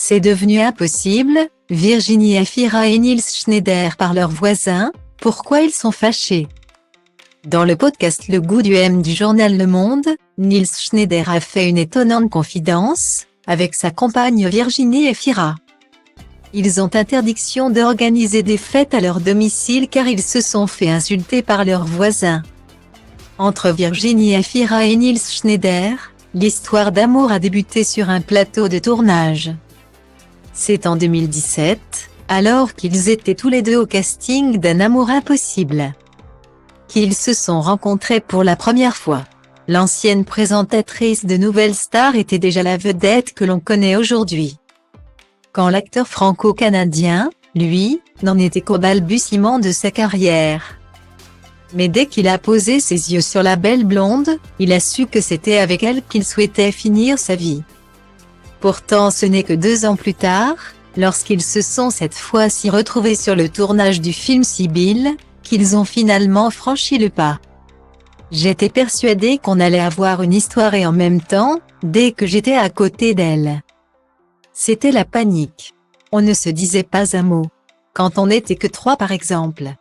C'est devenu impossible, Virginie Efira et Nils Schneider par leurs voisins, pourquoi ils sont fâchés? Dans le podcast Le Goût du M du journal Le Monde, Nils Schneider a fait une étonnante confidence, avec sa compagne Virginie Efira. Ils ont interdiction d'organiser des fêtes à leur domicile car ils se sont fait insulter par leurs voisins. Entre Virginie Efira et Nils Schneider, l'histoire d'amour a débuté sur un plateau de tournage. C'est en 2017, alors qu'ils étaient tous les deux au casting d'Un amour impossible, qu'ils se sont rencontrés pour la première fois. L'ancienne présentatrice de Nouvelles Stars était déjà la vedette que l'on connaît aujourd'hui. Quand l'acteur franco-canadien, lui, n'en était qu'au balbutiement de sa carrière. Mais dès qu'il a posé ses yeux sur la belle blonde, il a su que c'était avec elle qu'il souhaitait finir sa vie. Pourtant ce n'est que 2 ans plus tard, lorsqu'ils se sont cette fois-ci retrouvés sur le tournage du film Sibylle, qu'ils ont finalement franchi le pas. J'étais persuadée qu'on allait avoir une histoire et en même temps, dès que j'étais à côté d'elle, c'était la panique. On ne se disait pas un mot. Quand on n'était que 3 par exemple,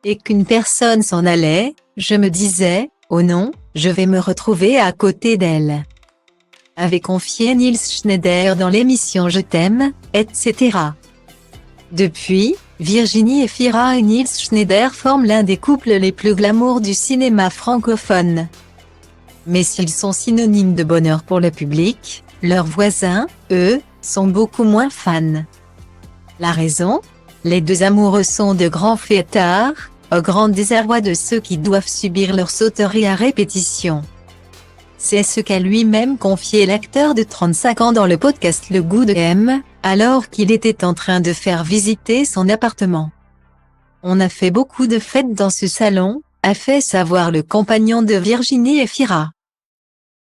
et qu'une personne s'en allait, je me disais, oh non, je vais me retrouver à côté d'elle, avait confié Nils Schneider dans l'émission Je t'aime, etc. Depuis, Virginie Efira et Nils Schneider forment l'un des couples les plus glamour du cinéma francophone. Mais s'ils sont synonymes de bonheur pour le public, leurs voisins, eux, sont beaucoup moins fans. La raison? Les 2 amoureux sont de grands fêtards, au grand désarroi de ceux qui doivent subir leur sauterie à répétition. C'est ce qu'a lui-même confié l'acteur de 35 ans dans le podcast Le Goût de M, alors qu'il était en train de faire visiter son appartement. On a fait beaucoup de fêtes dans ce salon, a fait savoir le compagnon de Virginie Efira,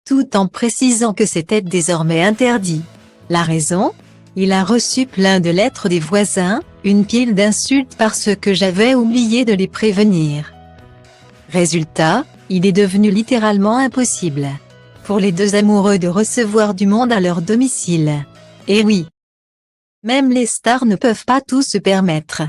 tout en précisant que c'était désormais interdit. La raison? Il a reçu plein de lettres des voisins, une pile d'insultes parce que j'avais oublié de les prévenir. Résultat, il est devenu littéralement impossible pour les 2 amoureux de recevoir du monde à leur domicile. Et oui, même les stars ne peuvent pas tout se permettre.